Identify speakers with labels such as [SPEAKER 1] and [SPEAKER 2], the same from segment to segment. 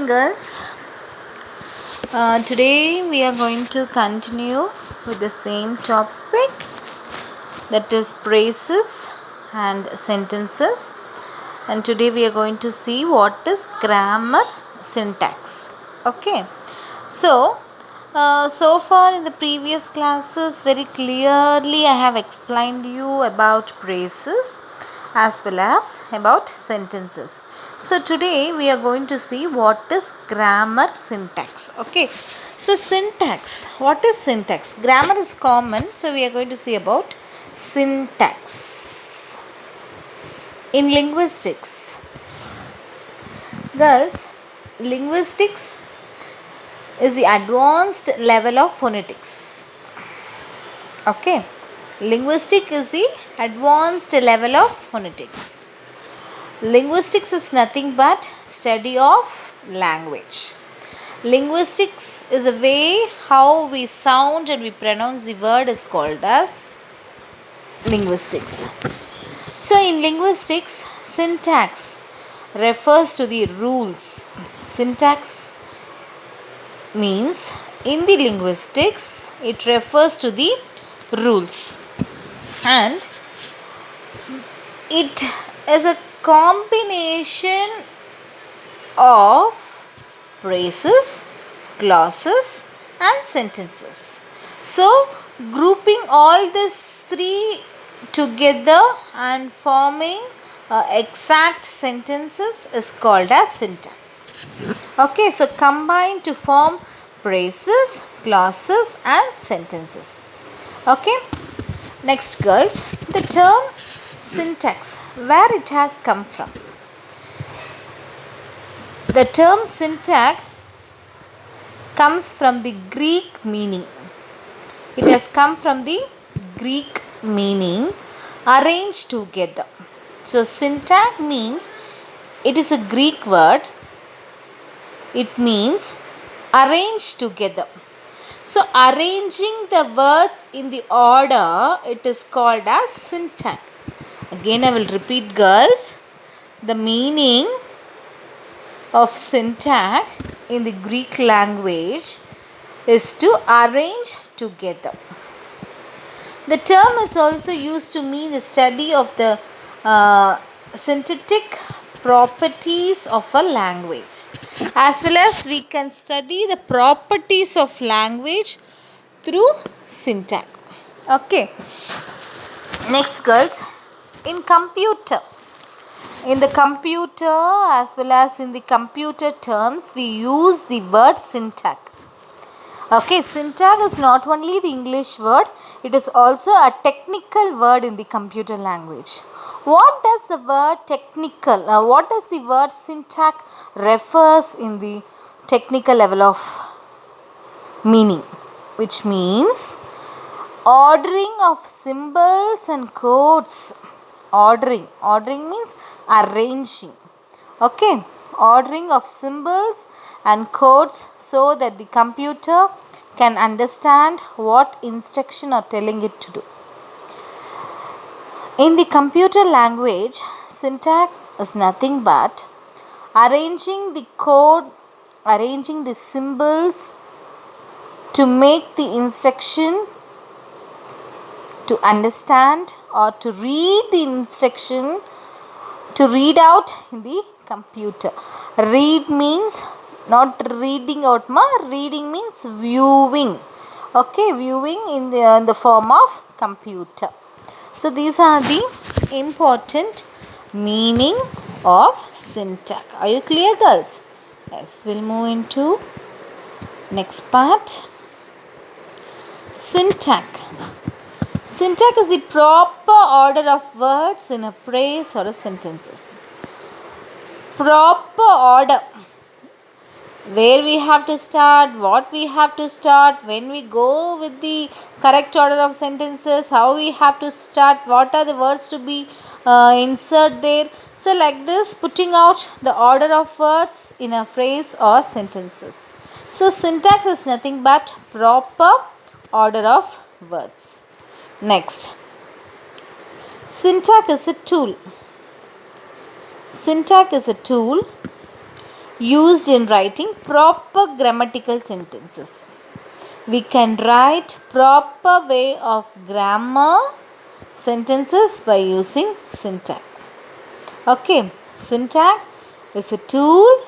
[SPEAKER 1] girls. Today we are going to continue with the same topic, that is phrases and sentences. And today we are going to see what is grammar syntax. Okay. So far in the previous classes, very clearly I have explained you about phrases as well as about sentences. So today we are going to see what is grammar syntax. Okay. So syntax. What is syntax? Grammar is common. So we are going to see about syntax. In linguistics. Girls, linguistics is the advanced level of phonetics. Okay. Linguistics is the advanced level of phonetics. Linguistics is nothing but study of language. Linguistics is a way how we sound and we pronounce the word is called as linguistics. So in linguistics, syntax refers to the rules. Syntax means in the linguistics it refers to the rules, and it is a combination of phrases, clauses and sentences. So grouping all these three together and forming exact sentences is called as syntax. Okay, so combine to form phrases, clauses and sentences. Okay, next girls, the term syntax, where it has come from. The term syntax comes from the Greek meaning. It has come from the Greek meaning arranged together. So syntax means, it is a Greek word. It means arranged together. So arranging the words in the order, it is called as syntax. Again I will repeat girls. The meaning of syntax in the Greek language is to arrange together. The term is also used to mean the study of the syntactic properties of a language, as well as we can study the properties of language through syntax. Okay. Next girls, in computer as well as in the computer terms, we use the word syntax. Okay, syntax is not only the English word, it is also a technical word in the computer language. What does the word technical, what does the word syntax refers in the technical level of meaning? Which means ordering of symbols and codes. Ordering means arranging. Okay, ordering of symbols and codes so that the computer can understand what instruction are telling it to do. In the computer language, syntax is nothing but arranging the code, arranging the symbols to make the instruction to understand or to read the instruction to read out in the computer. Read means not reading out, reading means viewing. Okay, viewing in the form of computer. So these are the important meaning of syntax. Are you clear girls? Yes, we'll move into next part. Syntax. Syntax is the proper order of words in a phrase or a sentences. Proper order. Where we have to start, what we have to start, when we go with the correct order of sentences, how we have to start, what are the words to be insert there. So like this, putting out the order of words in a phrase or sentences. So syntax is nothing but proper order of words. Next, syntax is a tool. Syntax is a tool used in writing proper grammatical sentences. We can write proper way of grammar sentences by using syntax. Okay, syntax is a tool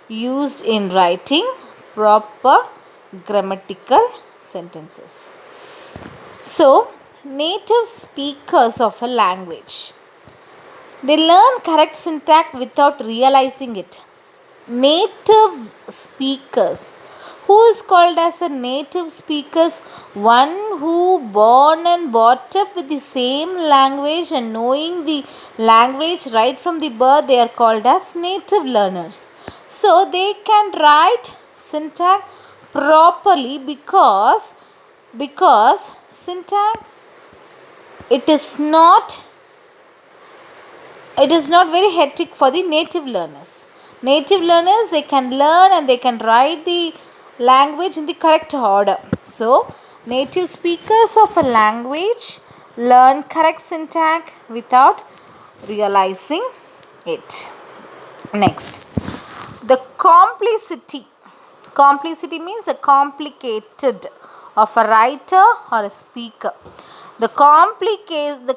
[SPEAKER 1] used in writing proper grammatical sentences. So, native speakers of a language, they learn correct syntax without realizing it. Native speakers. Who is called as a native speakers? One who born and brought up with the same language and knowing the language right from the birth, they are called as native learners. So they can write syntax properly because syntax it is not very hectic for the native learners. Native learners, they can learn and they can write the language in the correct order. So, native speakers of a language learn correct syntax without realizing it. Next, the complicity. Complicity means the complicated of a writer or a speaker. The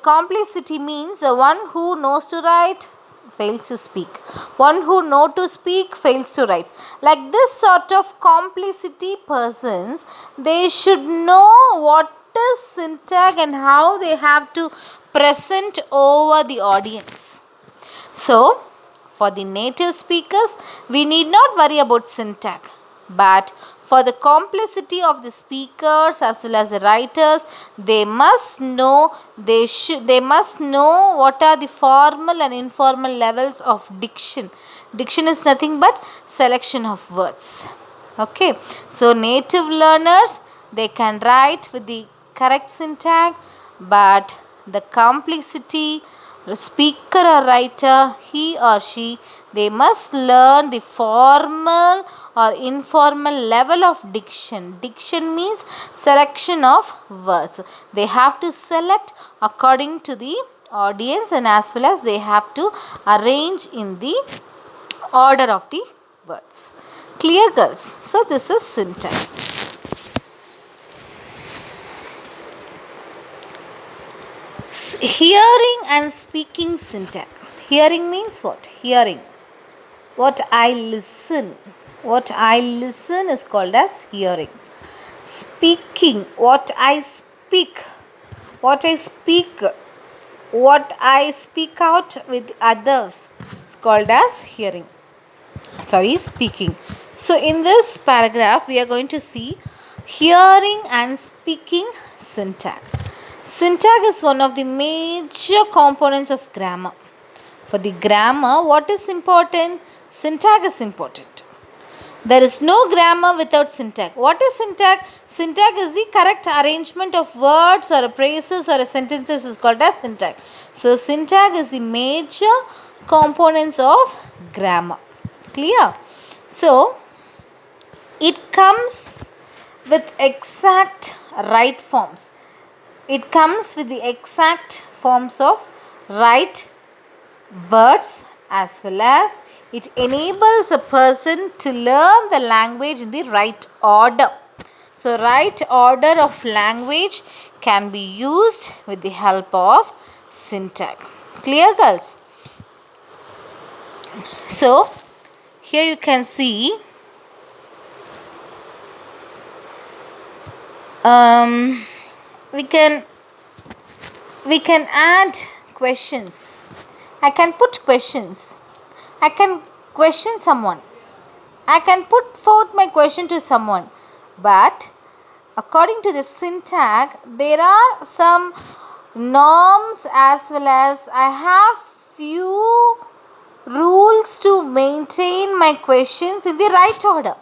[SPEAKER 1] complicity means the one who knows to write fails to speak. One who knows to speak fails to write. Like this sort of complicity persons, they should know what is syntax and how they have to present over the audience. So, for the native speakers, we need not worry about syntax. But for the complicity of the speakers as well as the writers, they must know what are the formal and informal levels of diction. Diction is nothing but selection of words. Okay, so native learners, they can write with the correct syntax, but the complicity, the speaker or writer, he or she, they must learn the formal or informal level of diction. Diction means selection of words. They have to select according to the audience and as well as they have to arrange in the order of the words. Clear, girls? So this is syntax. Hearing and speaking syntax. Hearing means what? Hearing. What I listen. What I listen is called as hearing. Speaking. What I speak. What I speak. What I speak out with others is called as hearing. Speaking. So in this paragraph, we are going to see hearing and speaking syntax. Syntax is one of the major components of grammar. For the grammar, what is important? Syntax is important. There is no grammar without syntax. What is syntax? Syntax is the correct arrangement of words or phrases or sentences is called as syntax. So, syntax is the major components of grammar. Clear? So, it comes with exact right forms. It comes with the exact forms of right words as well as it enables a person to learn the language in the right order. So, right order of language can be used with the help of syntax. Clear, girls? So, here you can see we can add questions. I can put questions. I can question someone. I can put forth my question to someone. But according to the syntax, there are some norms as well as I have few rules to maintain my questions in the right order.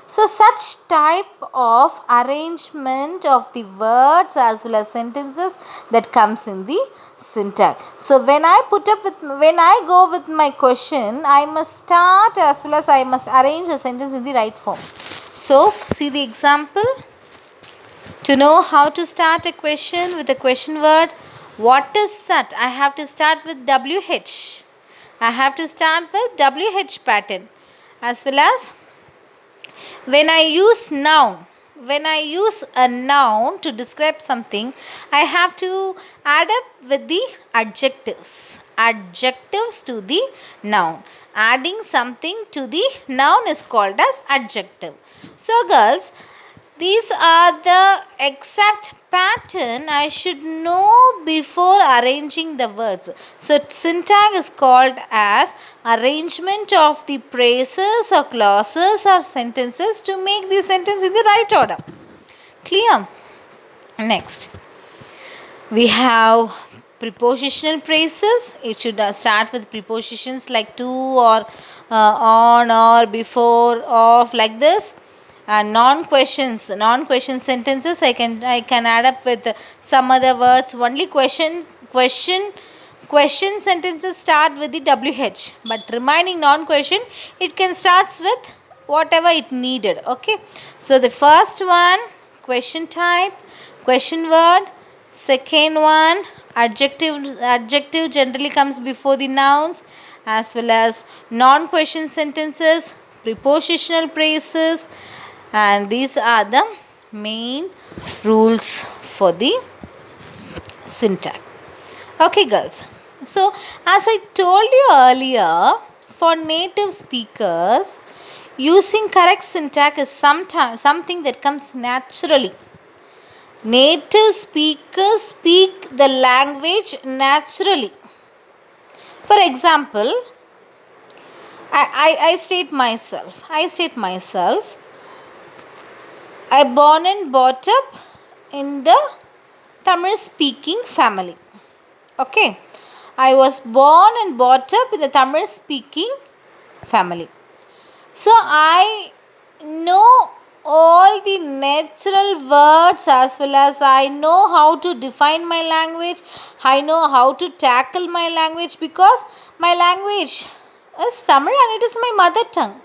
[SPEAKER 1] So, such type of arrangement of the words as well as sentences that comes in the syntax. So, when I go with my question, I must start as well as I must arrange the sentence in the right form. So, see the example. To know how to start a question with a question word, what is that? I have to start with WH. I have to start with WH pattern. as well as when I use a noun to describe something, I have to add up with the adjectives to the noun. Adding something to the noun is called as adjective. So girls, these are the exact pattern I should know before arranging the words. So syntax is called as arrangement of the phrases or clauses or sentences to make the sentence in the right order. Clear? Next, we have prepositional phrases. It should start with prepositions like to or on or before, of, like this. And non-question sentences, I can add up with some other words. Only question sentences start with the WH, but remaining non-question, it can starts with whatever it needed. Okay, so the first one, question type, question word. Second one, adjective generally comes before the nouns, as well as non-question sentences, prepositional phrases, and these are the main rules for the syntax. Okay girls, so as I told you earlier, for native speakers, using correct syntax is something that comes naturally. Native speakers speak the language naturally. For example, I state myself. I born and brought up in the Tamil speaking family. Okay. I was born and brought up in the Tamil speaking family. So I know all the natural words, as well as I know how to define my language. I know how to tackle my language, because my language is Tamil and it is my mother tongue.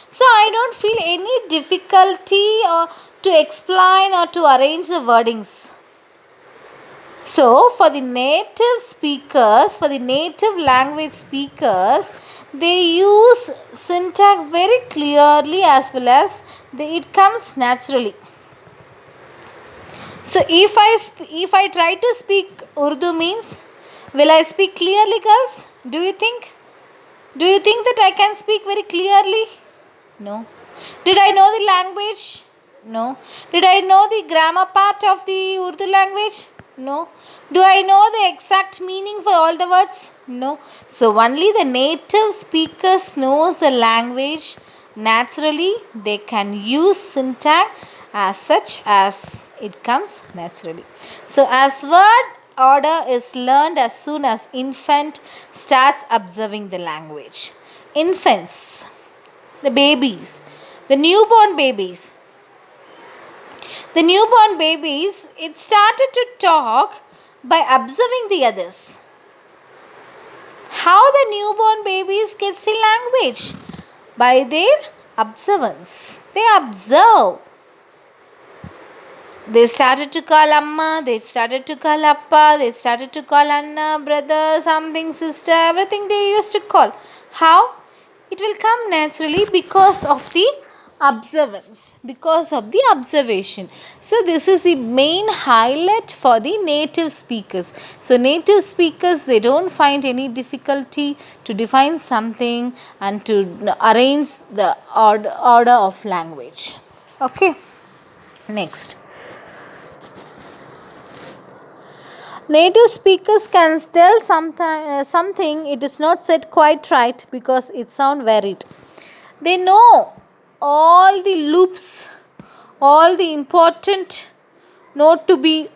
[SPEAKER 1] So I don't feel any difficulty to explain or to arrange the wordings. So for the native speakers, for the native language speakers, they use syntax very clearly, as well as it comes naturally. So if I try to speak Urdu means, will I speak clearly, girls? Do you think that I can speak very clearly? No. Did I know the language? No. Did I know the grammar part of the Urdu language? No. Do I know the exact meaning for all the words? No. So only the native speakers knows the language naturally. They can use syntax as such as it comes naturally. So as word order is learned as soon as infant starts observing the language. Infants, the babies, the newborn babies, it started to talk by observing the others. How the newborn babies get the language? By their observance. They observe. They started to call Amma, they started to call Appa, they started to call Anna, brother, something, sister, everything they used to call. How? It will come naturally because of the observance, because of the observation. So this is the main highlight for the native speakers. So native speakers, they don't find any difficulty to define something and to arrange the order of language. Okay, next. Native speakers can tell something it is not said quite right because it sounds varied. They know all the loops, all the important note to be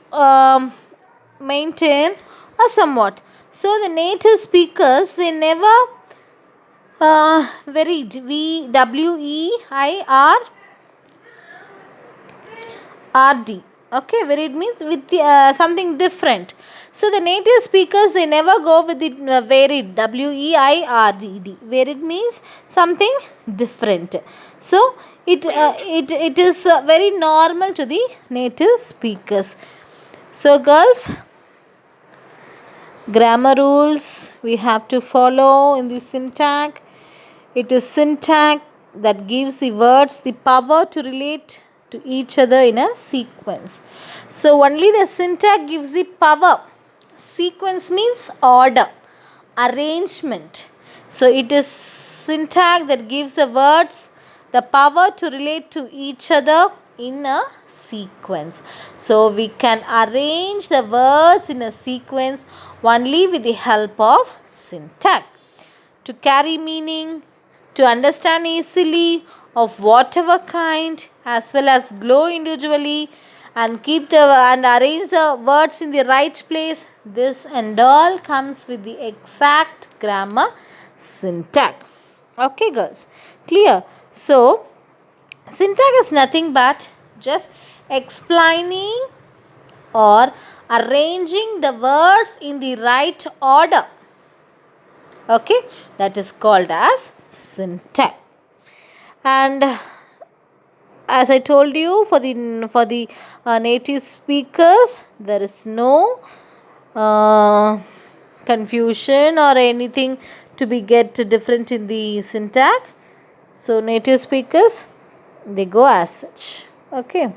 [SPEAKER 1] maintained or somewhat. So the native speakers, they never varied. VWEIRD. Okay, varied means with something different. So the native speakers, they never go with the varied. WEIRD. Varied means something different. So it is very normal to the native speakers. So girls, grammar rules we have to follow in the syntax. It is syntax that gives the words the power to relate to each other in a sequence. So only the syntax gives the power. Sequence means order, arrangement. So it is syntax that gives the words the power to relate to each other in a sequence. So we can arrange the words in a sequence only with the help of syntax to carry meaning, to understand easily of whatever kind, as well as glow individually and keep the and arrange the words in the right place. This and all comes with the exact grammar syntax. Okay, girls, clear? So syntax is nothing but just explaining or arranging the words in the right order. Okay, that is called as syntax. And as I told you, for the native speakers, there is no confusion or anything to be get different in the syntax. So native speakers, they go as such. Okay.